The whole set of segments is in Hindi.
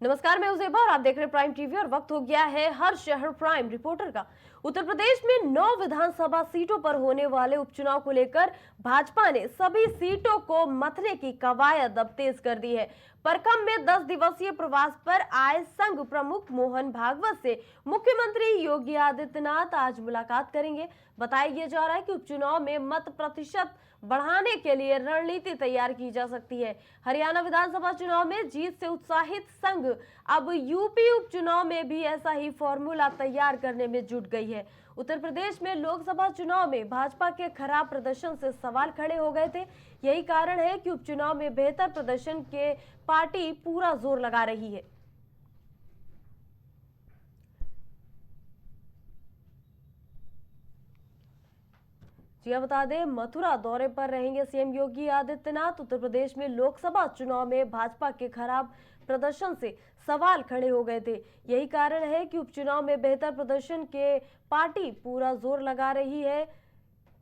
नमस्कार, मैं उजेबा और आप देख रहे हैं प्राइम टीवी और वक्त हो गया है हर शहर प्राइम रिपोर्टर का। उत्तर प्रदेश में 9 विधानसभा सीटों पर होने वाले उपचुनाव को लेकर भाजपा ने सभी सीटों को मथने की कवायद अब तेज कर दी है। परखम में 10 दिवसीय प्रवास पर आए संघ प्रमुख मोहन भागवत से मुख्यमंत्री योगी आदित्यनाथ आज मुलाकात करेंगे। बताया जा रहा है कि उपचुनाव में मत प्रतिशत बढ़ाने के लिए रणनीति तैयार की जा सकती है। हरियाणा विधानसभा चुनाव में जीत से उत्साहित संघ अब यूपी उपचुनाव में भी ऐसा ही फॉर्मूला तैयार करने में जुट गई है। उत्तर प्रदेश में लोकसभा चुनाव में भाजपा के खराब प्रदर्शन से सवाल खड़े हो गए थे। यही कारण है कि उपचुनाव में बेहतर प्रदर्शन के पार्टी पूरा जोर लगा रही है। जी बता दें, मथुरा दौरे पर रहेंगे सीएम योगी आदित्यनाथ। उत्तर प्रदेश में लोकसभा चुनाव में भाजपा के खराब प्रदर्शन से सवाल खड़े हो गए थे। यही कारण है कि उपचुनाव में बेहतर प्रदर्शन के पार्टी पूरा जोर लगा रही है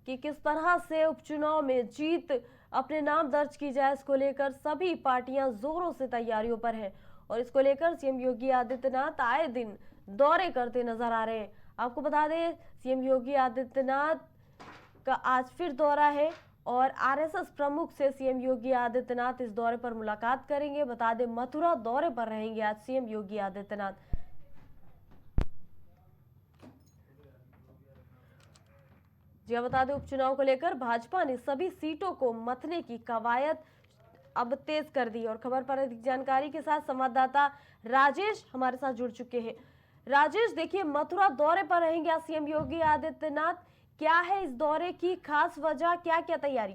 कि किस तरह से उपचुनाव में जीत अपने नाम दर्ज की जाए। इसको लेकर सभी पार्टियां जोरों से तैयारियों पर हैं और इसको लेकर सीएम योगी आदित्यनाथ आए दिन दौरे करते नजर आ रहे हैं। आपको बता दें, सीएम योगी आदित्यनाथ का आज फिर दौरा है और आरएसएस प्रमुख से सीएम योगी आदित्यनाथ इस दौरे पर मुलाकात करेंगे। बता दें, मथुरा दौरे पर रहेंगे आज सीएम योगी आदित्यनाथ। जी बता दें, उपचुनाव को लेकर भाजपा ने सभी सीटों को मथने की कवायद अब तेज कर दी और खबर पर अधिक जानकारी के साथ संवाददाता राजेश हमारे साथ जुड़ चुके हैं। राजेश, देखिए, मथुरा दौरे पर रहेंगे आज सीएम योगी आदित्यनाथ। क्या है इस दौरे की खास वजह, क्या क्या तैयारी?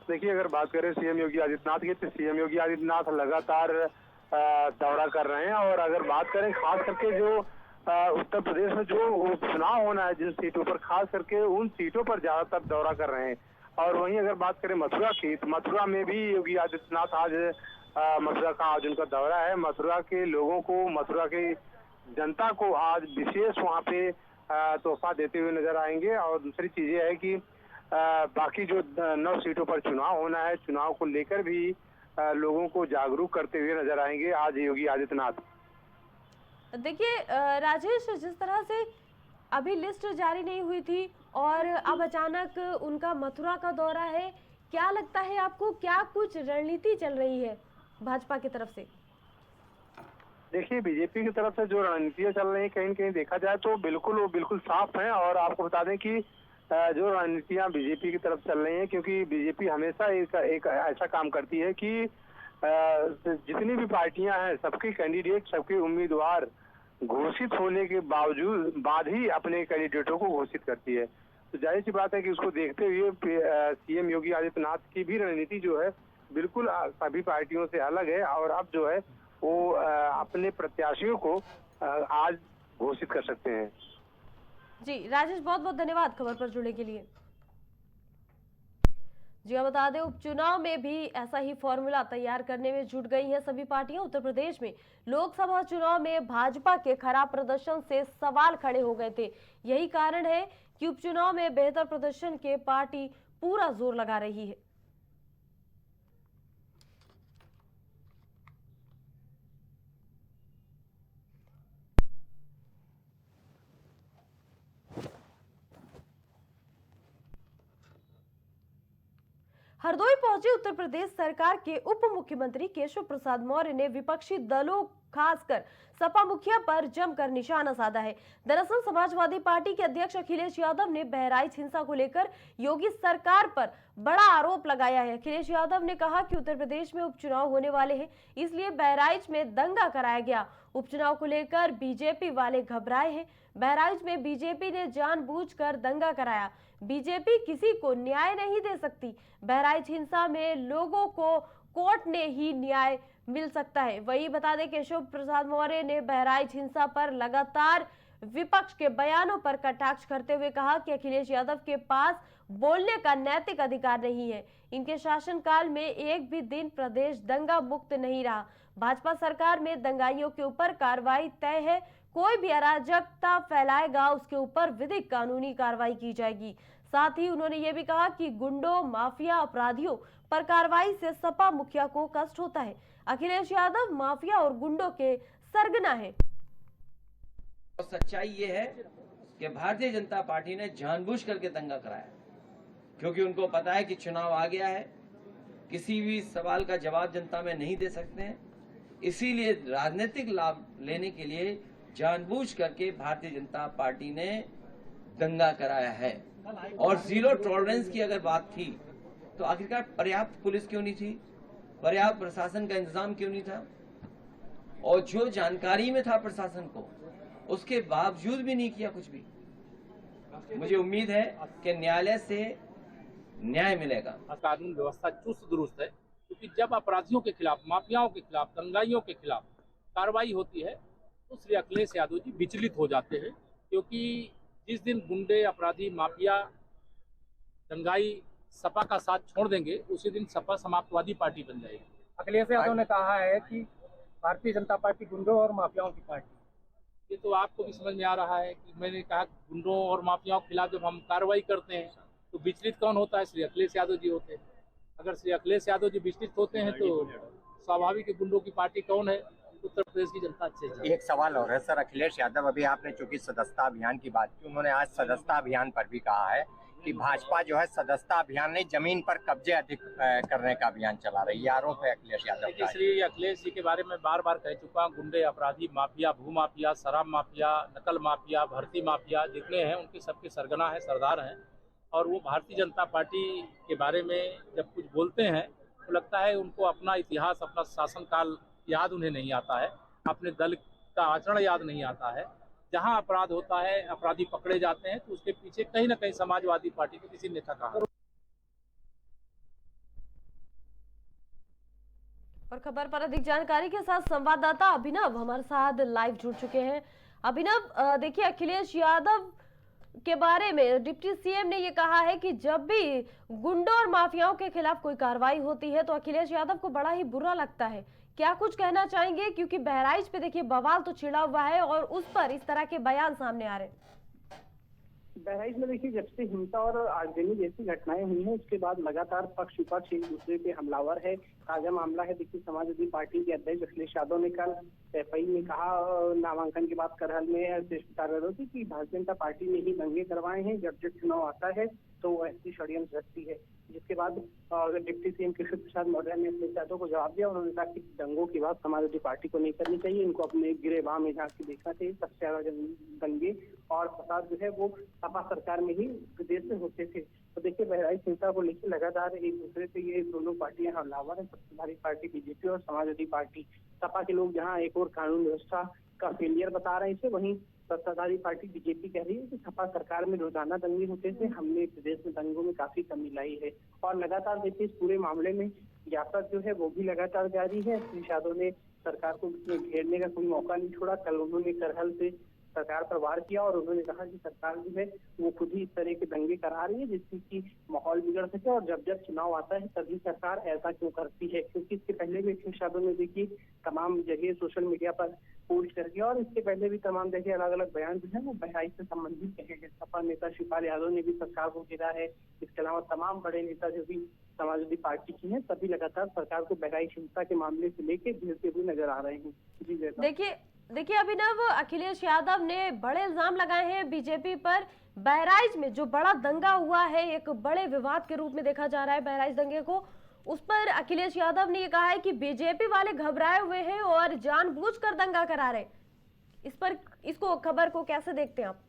देखिए, अगर बात करें सीएम योगी आदित्यनाथ की, तो सीएम योगी आदित्यनाथ लगातार दौरा कर रहे हैं। और अगर बात करें खास करके जो उत्तर प्रदेश में जो चुनाव होना है जिन सीटों पर, खास करके उन सीटों पर ज्यादातर दौरा कर रहे हैं। और वहीं अगर बात करें मथुरा की, तो मथुरा में भी योगी आदित्यनाथ आज मथुरा का आज उनका दौरा है। मथुरा के लोगों को, मथुरा की जनता को आज विशेष वहाँ पे तोहफा देते हुए नजर आएंगे। और दूसरी चीज ये है कि बाकी जो 9 सीटों पर चुनाव होना है, चुनाव को लेकर भी लोगों को जागरूक करते हुए नजर आएंगे आज योगी आदित्यनाथ। देखिए राजेश, जिस तरह से अभी लिस्ट जारी नहीं हुई थी और अब अचानक उनका मथुरा का दौरा है, क्या लगता है आपको, क्या कुछ रणनीति चल रही है भाजपा की तरफ से? देखिए, बीजेपी की तरफ से जो रणनीतियां चल रही हैं, कहीं न कहीं देखा जाए तो वो बिल्कुल साफ हैं। और आपको बता दें कि जो रणनीतियां बीजेपी की तरफ चल रही हैं, क्योंकि बीजेपी हमेशा एक ऐसा काम करती है कि जितनी भी पार्टियां हैं, सबके कैंडिडेट, सबके उम्मीदवार घोषित होने के बाद ही अपने कैंडिडेटों को घोषित करती है। तो जाहिर सी बात है कि उसको देखते हुए सीएम योगी आदित्यनाथ की भी रणनीति जो है बिल्कुल सभी पार्टियों से अलग है। और अब जो है वो अपने प्रत्याशियों को आज घोषित कर सकते हैं। जी राजेश, बहुत बहुत धन्यवाद खबर पर जुड़ने के लिए। जी बता दें, उपचुनाव में भी ऐसा ही फॉर्मूला तैयार करने में जुट गई हैं सभी पार्टियां। उत्तर प्रदेश में लोकसभा चुनाव में भाजपा के खराब प्रदर्शन से सवाल खड़े हो गए थे। यही कारण है कि उपचुनाव में बेहतर प्रदर्शन के पार्टी पूरा जोर लगा रही है। हरदोई पहुंचे उत्तर प्रदेश सरकार के उप मुख्यमंत्री केशव प्रसाद मौर्य ने विपक्षी दलों, खासकर सपा मुखिया पर जमकर निशाना साधा है। दरअसल समाजवादी पार्टी के अध्यक्ष अखिलेश यादव ने बहराइच हिंसा को लेकर योगी सरकार पर बड़ा आरोप लगाया है। अखिलेश यादव ने कहा कि उत्तर प्रदेश में उपचुनाव होने वाले हैं, इसलिए बहराइच में दंगा कराया गया। उपचुनाव को लेकर बीजेपी वाले घबराए हैं। बहराइच में बीजेपी ने जानबूझकर दंगा कराया। बीजेपी किसी को न्याय नहीं दे सकती। बहराइच हिंसा में लोगों को कोर्ट ने ही न्याय मिल सकता है। वही बता दें, केशव प्रसाद मौर्य ने बहराइच हिंसा पर लगातार विपक्ष के बयानों पर कटाक्ष करते हुए कहा कि अखिलेश यादव के पास बोलने का नैतिक अधिकार नहीं है। इनके शासनकाल में एक भी दिन प्रदेश दंगा मुक्त नहीं रहा। भाजपा सरकार में दंगाइयों के ऊपर कार्रवाई तय है। कोई भी अराजकता फैलाएगा उसके ऊपर विधिक कानूनी कार्रवाई की जाएगी। साथ ही उन्होंने ये भी कहा कि गुंडों, माफिया, अपराधियों पर कार्रवाई से सपा मुखिया को कष्ट होता है। अखिलेश यादव माफिया और गुंडों के सरगना है। और सच्चाई ये है कि भारतीय जनता पार्टी ने जानबूझ करके दंगा कराया, क्योंकि उनको पता है कि चुनाव आ गया है, किसी भी सवाल का जवाब जनता में नहीं दे सकते हैं। इसीलिए राजनीतिक लाभ लेने के लिए जानबूझ करके भारतीय जनता पार्टी ने दंगा कराया है। और जीरो टॉलरेंस की अगर बात थी तो आखिरकार पर्याप्त पुलिस क्यों नहीं थी, पर्याप्त प्रशासन का इंतजाम क्यों नहीं था, और जो जानकारी में था प्रशासन को उसके बावजूद भी नहीं किया कुछ भी। मुझे उम्मीद है कि न्यायालय से न्याय मिलेगा। कानून व्यवस्था चुस्त दुरुस्त है, क्योंकि जब अपराधियों के खिलाफ, माफियाओं के खिलाफ, दंगाइयों के खिलाफ कार्रवाई होती है तो श्री अखिलेश यादव जी विचलित हो जाते हैं, क्योंकि जिस दिन गुंडे, अपराधी, माफिया, दंगाई सपा का साथ छोड़ देंगे उसी दिन सपा समाप्तवादी पार्टी बन जाएगी। अखिलेश यादव ने कहा है कि भारतीय जनता पार्टी गुंडों और माफियाओं की पार्टी। ये तो आपको भी समझ में आ रहा है कि मैंने कहा गुंडों और माफियाओं के खिलाफ जब हम कार्रवाई करते हैं तो विचलित कौन होता है? श्री अखिलेश यादव जी होते हैं। अगर श्री अखिलेश यादव जी विचलित होते हैं तो स्वाभाविक है गुंडों की पार्टी कौन है? उत्तर प्रदेश की जनता अच्छे से। एक सवाल और है सर, अखिलेश यादव, अभी आपने चूंकि सदस्यता अभियान की बात की, उन्होंने आज सदस्यता अभियान पर भी कहा है कि भाजपा जो है सदस्यता अभियान नहीं, जमीन पर कब्जे अधिक करने का अभियान चला रही है। ये आरोप है अखिलेश यादव का। श्री अखिलेश जी के बारे में बार बार कह चुका हूं, गुंडे, अपराधी, माफिया, भू माफिया, शराब माफिया, नकल माफिया, भर्ती माफिया जितने हैं उनके सबके सरगना है, सरदार हैं। और वो भारतीय जनता पार्टी के बारे में जब कुछ बोलते हैं तो लगता है उनको अपना इतिहास, अपना शासनकाल याद उन्हें नहीं आता है, अपने दल का आचरण याद नहीं आता है। जहां अपराध होता है, अपराधी पकड़े जाते हैं तो उसके पीछे कहीं ना कहीं समाजवादी पार्टी के किसी नेता का हाथ। और खबर पर अधिक जानकारी के साथ संवाददाता अभिनव हमारे साथ लाइव जुड़ चुके हैं। अभिनव, देखिए अखिलेश यादव के बारे में डिप्टी सीएम ने ये कहा है कि जब भी गुंडों और माफियाओं के खिलाफ कोई कार्रवाई होती है तो अखिलेश यादव को बड़ा ही बुरा लगता है। क्या कुछ कहना चाहेंगे, क्योंकि बहराइच पे देखिए बवाल तो छिड़ा हुआ है और उस पर इस तरह के बयान सामने आ रहे हैं। बहराइच में देखिए जब से हिंसा और आगजनी जैसी घटनाएं हुई हैं उसके बाद लगातार पक्ष विपक्ष एक दूसरे पे हमलावर है। ताजा मामला है, देखिए समाजवादी पार्टी के अध्यक्ष अखिलेश यादव ने कल एफआई में कहा, नामांकन के बाद करहल में थी कि भारतीय जनता पार्टी ने ही दंगे करवाए हैं, जब जब चुनाव आता है तो वो ऐसी षड्यंत्र रचती है। जिसके बाद डिप्टी सीएम केशव प्रसाद मौर्य ने अखिलेश यादव को जवाब दिया। उन्होंने कहा कि दंगों की बात समाजवादी पार्टी को नहीं करनी चाहिए, इनको अपने गिरेबान में झांक के देखना चाहिए। सबसे ज्यादा दंगे और फसाद जो है वो सपा सरकार में ही प्रदेश में होते थे। तो देखिए बहराइच हिंसा को लेकर लगातार एक दूसरे से ये दोनों पार्टियां हमलावर है। सबसे भारी पार्टी बीजेपी और समाजवादी पार्टी। सपा के लोग जहां एक और कानून व्यवस्था का फेलियर बता रहे हैं इसे, वहीं सत्ताधारी पार्टी बीजेपी कह रही है कि सपा सरकार में रोजाना दंगे होते थे, हमने प्रदेश में दंगों में काफी कमी लाई है। और लगातार देखिए इस पूरे मामले में यात्रा जो है वो भी लगातार जारी है। अखिलेश यादव ने सरकार को घेरने का कोई मौका नहीं छोड़ा। कल उन्होंने करहल से सरकार पर वार किया और उन्होंने कहा कि सरकार जो है वो खुद ही इस तरह के दंगे करा रही है जिससे कि माहौल बिगड़ सके, और जब जब चुनाव आता है तभी सरकार ऐसा क्यों करती है। क्योंकि इसके पहले भी अखिलेश यादव ने देखिए तमाम जगह सोशल मीडिया पर पोस्ट कर दिया, और इसके पहले भी तमाम जगह अलग अलग बयान जो है वो बहराइच से संबंधित कहे गए। सपा नेता शिवपाल यादव ने भी सरकार को घेरा है। इसके अलावा तमाम बड़े नेता जो भी समाजवादी पार्टी की हैं सभी लगातार सरकार को बहराइच हिंसा के मामले से लेके घेरते हुए नजर आ रहे हैं। जी देखिए अभिनव, अखिलेश यादव ने बड़े इल्जाम लगाए हैं बीजेपी पर। बहराइच में जो बड़ा दंगा हुआ है, एक बड़े विवाद के रूप में देखा जा रहा है बहराइच दंगे को, उस पर अखिलेश यादव ने ये कहा है कि बीजेपी वाले घबराए हुए हैं और जानबूझकर दंगा करा रहे। इस पर इसको खबर को कैसे देखते हैं आप?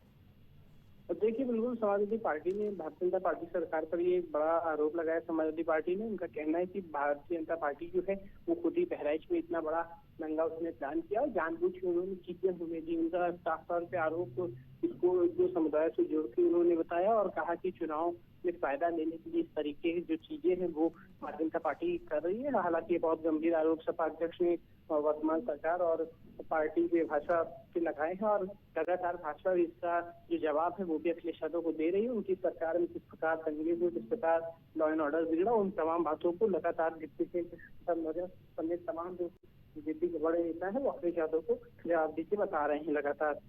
देखिए बिल्कुल समाजवादी पार्टी ने भारतीय जनता पार्टी सरकार पर ये बड़ा आरोप लगाया। समाजवादी पार्टी ने, उनका कहना है कि भारतीय जनता पार्टी जो है वो खुद ही बहराइच में इतना बड़ा दंगा उसने प्लान किया और जानबूझ के उन्होंने चीजें होने दी। उनका साफ तौर पे आरोप इसको जो समुदाय से जोड़ के उन्होंने बताया और कहा कि चुनाव में फायदा लेने के लिए इस तरीके की जो चीजें हैं वो भारतीय जनता पार्टी कर रही है। हालांकि ये बहुत गंभीर आरोप सपा अध्यक्ष ने वर्तमान सरकार और पार्टी के भाजपा पे लगाए हैं, और लगातार भाजपा भी इसका जो जवाब है वो भी अखिलेश यादव को दे रही है। उनकी सरकार में किस प्रकार दंगे हुए, किस प्रकार लॉ एंड ऑर्डर बिगड़ा, उन तमाम बातों को लगातार डिप्टी सीएम समेत तमाम जो बीजेपी के बड़े नेता है वो अखिलेश यादव को जवाब देके बता रहे हैं लगातार।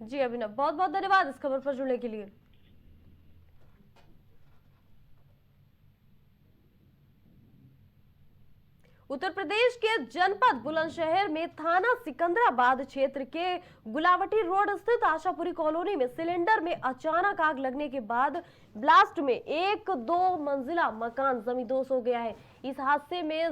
जी अभिनव, बहुत बहुत धन्यवाद इस खबर पर जुड़ने के लिए। उत्तर प्रदेश के जनपद बुलंदशहर में थाना सिकंदराबाद क्षेत्र के गुलावटी रोड स्थित आशापुरी कॉलोनी में सिलेंडर में अचानक आग लगने के बाद ब्लास्ट में एक 2 मंजिला मकान जमींदोज हो गया है। इस हादसे में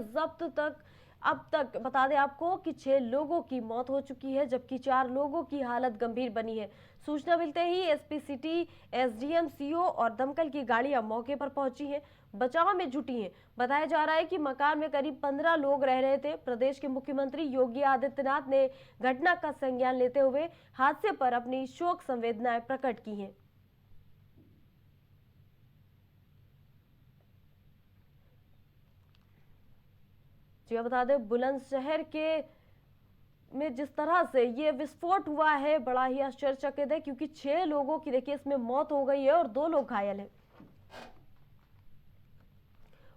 अब तक बता दें आपको कि 6 लोगों की मौत हो चुकी है, जबकि 4 लोगों की हालत गंभीर बनी है। सूचना मिलते ही एसपी सिटी, एसडीएम, सीओ और दमकल की गाड़ियां मौके पर पहुंची हैं, बचाव में जुटी हैं। बताया जा रहा है कि मकान में करीब 15 लोग रह रहे थे। प्रदेश के मुख्यमंत्री योगी आदित्यनाथ ने घटना का संज्ञान लेते हुए हादसे पर अपनी शोक संवेदनाएं प्रकट की हैं। जी बता दें, बुलंदशहर में जिस तरह से ये विस्फोट हुआ है बड़ा ही आश्चर्यचकित है, क्योंकि 6 लोगों की देखिए इसमें मौत हो गई है और 2 लोग घायल हैं।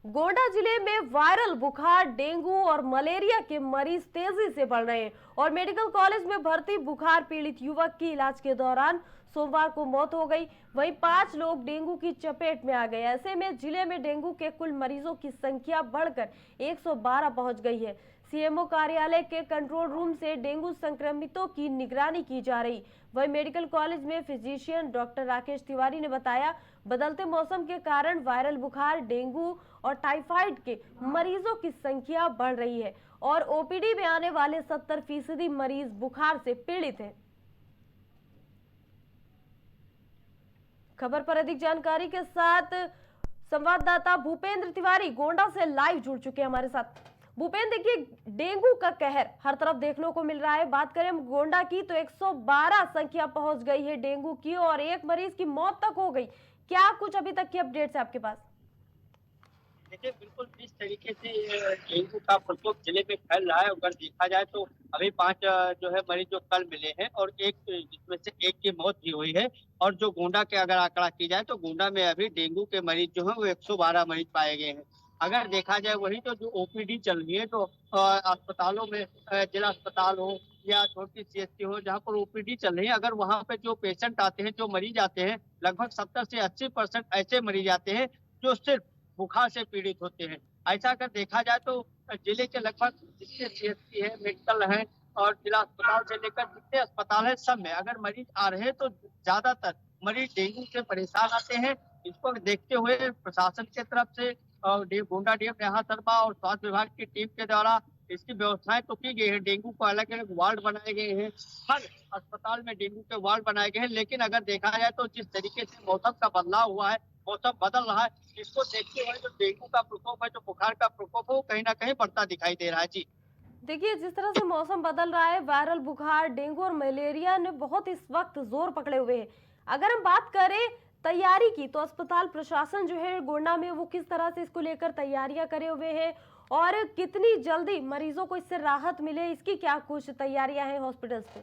गोंडा जिले में वायरल बुखार, डेंगू और मलेरिया के मरीज तेजी से बढ़ रहे हैं और मेडिकल कॉलेज में भर्ती बुखार पीड़ित युवक की इलाज के दौरान सोमवार को मौत हो गई। वहीं 5 लोग डेंगू की चपेट में आ गए। ऐसे में जिले में डेंगू के कुल मरीजों की संख्या बढ़कर 112 पहुंच गई है। सीएमओ कार्यालय के कंट्रोल रूम से डेंगू संक्रमितों की निगरानी की जा रही। वहीं मेडिकल कॉलेज में फिजिशियन डॉक्टर राकेश तिवारी ने बताया, बदलते मौसम के कारण वायरल बुखार, डेंगू और टाइफाइड के मरीजों की संख्या बढ़ रही है और ओपीडी में आने वाले 70% मरीज बुखार से पीड़ित हैं। खबर पर अधिक जानकारी के साथ संवाददाता भूपेंद्र तिवारी गोंडा से लाइव जुड़ चुके हैं हमारे साथ। भूपेंद्र, देखिए डेंगू का कहर हर तरफ देखने को मिल रहा है। बात करें हम गोंडा की तो 112 संख्या पहुंच गई है डेंगू की और एक मरीज की मौत तक हो गई। क्या कुछ अभी तक की अपडेट्स है आपके पास? देखिए, बिल्कुल जिस तरीके से डेंगू का प्रकोप जिले में फैल रहा है, अगर देखा जाए तो अभी 5 जो है मरीज जो कल मिले हैं और एक जिसमें से एक की मौत भी हुई है। और जो गोंडा के अगर आंकड़ा की जाए तो गोंडा में अभी डेंगू के मरीज जो है वो 112 मरीज पाए गए हैं। अगर देखा जाए वही तो जो ओपीडी चल रही है तो अस्पतालों में जिला अस्पताल हो या छोटी सीएचसी हो जहाँ पर ओपीडी चल रही है, अगर वहाँ पे जो पेशेंट आते हैं, जो मरीज आते हैं, लगभग 70 से 80% ऐसे मरीज आते हैं जो सिर्फ बुखार से पीड़ित होते हैं। ऐसा अगर देखा जाए तो जिले के लगभग जितने सीएचसी है, मेडिकल है और जिला अस्पताल से लेकर जितने अस्पताल है, सब में अगर मरीज आ रहे हैं तो ज्यादातर मरीज डेंगू से परेशान आते हैं। इसको देखते हुए प्रशासन की तरफ से गोंडा डीएम नेहा शर्मा और स्वास्थ्य विभाग की टीम के द्वारा इसकी व्यवस्थाएं तो की गई है। डेंगू को अलग अलग वार्ड बनाए गए हैं, हर अस्पताल में डेंगू के वार्ड बनाए गए हैं। लेकिन अगर देखा जाए तो जिस तरीके से मौसम का बदलाव हुआ है, मौसम बदल रहा है, इसको देखते हुए जो डेंगू का प्रकोप है, जो बुखार का प्रकोप है, वो कहीं ना कहीं बढ़ता दिखाई दे रहा है। जी देखिए, जिस तरह से मौसम बदल रहा है, वायरल बुखार, डेंगू और मलेरिया ने बहुत इस वक्त जोर पकड़े हुए हैं। अगर हम बात करें तैयारी की तो अस्पताल प्रशासन जो है गोंडा में वो किस तरह से इसको लेकर तैयारियां करे हुए हैं और कितनी जल्दी मरीजों को इससे राहत मिले, इसकी क्या कुछ तैयारियां हैं हॉस्पिटल्स पे?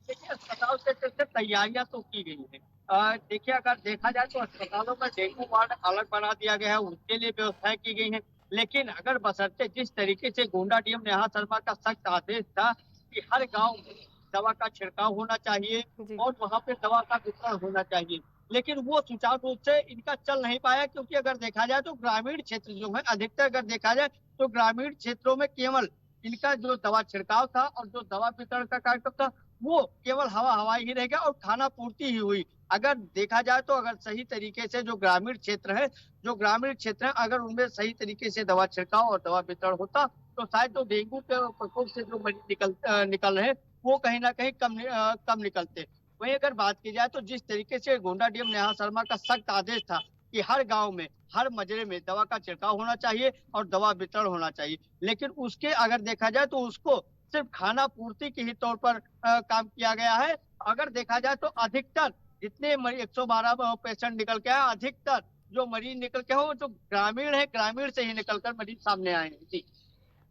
देखिए, अस्पताल से तैयारियां तो की गई है। देखिए, अगर देखा जाए तो अस्पतालों में डेंगू वार्ड अलग बना दिया गया है, उसके लिए व्यवस्थाएं की गई है। लेकिन अगर बशर्ते जिस तरीके से गोंडा डीएम नेहा शर्मा का सख्त आदेश था कि हर गांव में दवा का छिड़काव होना चाहिए और वहां पे दवा का वितरण होना चाहिए, लेकिन वो सुचारू रूप से इनका चल नहीं पाया। क्योंकि अगर देखा जाए तो ग्रामीण क्षेत्र जो है, अधिकतर अगर देखा जाए तो ग्रामीण क्षेत्रों में केवल इनका जो दवा छिड़काव था और जो दवा वितरण का कार्यक्रम था वो केवल हवाई ही रह गया और खाना पूर्ति ही हुई। अगर देखा जाए तो अगर सही तरीके से जो ग्रामीण क्षेत्र है अगर उनमें सही तरीके से दवा छिड़काव और दवा वितरण होता तो शायद तो डेंगू के प्रकोप से जो मरीज निकल रहे वो कहीं ना कहीं कम निकलते। वहीं अगर बात की जाए तो जिस तरीके से गोंडा डीएम नेहा शर्मा का सख्त आदेश था कि हर गांव में, हर मजरे में दवा का छिड़काव होना चाहिए और दवा वितरण होना चाहिए, लेकिन उसके अगर देखा जाए तो उसको सिर्फ खाना पूर्ति के ही तौर पर काम किया गया है। अगर देखा जाए तो अधिकतर जितने 112 पेशेंट निकल के आए, अधिकतर जो मरीज निकल के हो जो ग्रामीण है, ग्रामीण से ही निकलकर मरीज सामने आए हैं। जी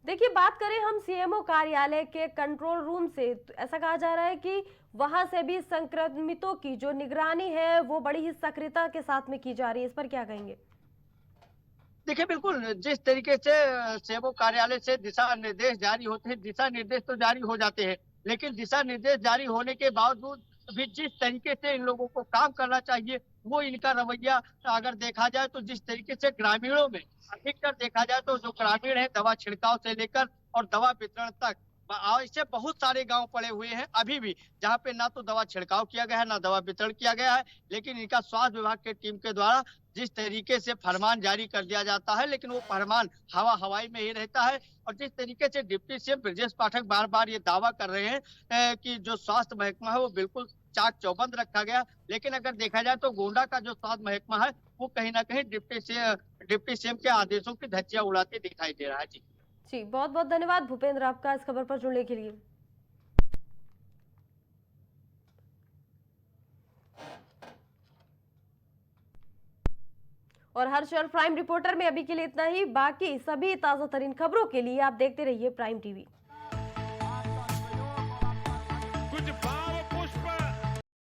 देखिए, बात करें हम सीएमओ कार्यालय के कंट्रोल रूम से तो ऐसा कहा जा रहा है कि वहां से भी संक्रमितों की जो निगरानी है वो बड़ी ही सक्रियता के साथ में की जा रही है, इस पर क्या कहेंगे? देखिए, बिल्कुल जिस तरीके से सीएमओ कार्यालय से दिशा निर्देश जारी होते हैं, दिशा निर्देश तो जारी हो जाते हैं, लेकिन दिशा निर्देश जारी होने के बावजूद भी जिस तरीके से इन लोगों को काम करना चाहिए वो इनका रवैया अगर देखा जाए तो जिस तरीके से ग्रामीणों में अधिकतर देखा जाए तो जो ग्रामीण है दवा छिड़काव से लेकर और दवा वितरण तक ऐसे बहुत सारे गांव पड़े हुए हैं अभी भी जहां पे ना तो दवा छिड़काव किया गया है ना दवा वितरण किया गया है, लेकिन इनका स्वास्थ्य विभाग के टीम के द्वारा जिस तरीके से फरमान जारी कर दिया जाता है, लेकिन वो फरमान हवाई में ही रहता है। और जिस तरीके से डिप्टी सीएम ब्रजेश पाठक बार बार ये दावा कर रहे हैं कि जो स्वास्थ्य महकमा है वो बिल्कुल चाक चौबंद रखा गया, लेकिन अगर देखा जाए तो गोंडा का जो स्वास्थ्य महकमा है वो कहीं ना कहीं डिप्टी सीएम के आदेशों की धज्जियां उड़ाते दिखाई दे रहा है। जी, बहुत बहुत धन्यवाद भूपेंद्र आपका इस खबर पर जुड़ने के लिए। और हर्षल प्राइम रिपोर्टर में अभी के लिए इतना ही। बाकी सभी ताजा तरीन खबरों के लिए आप देखते रहिए प्राइम टीवी।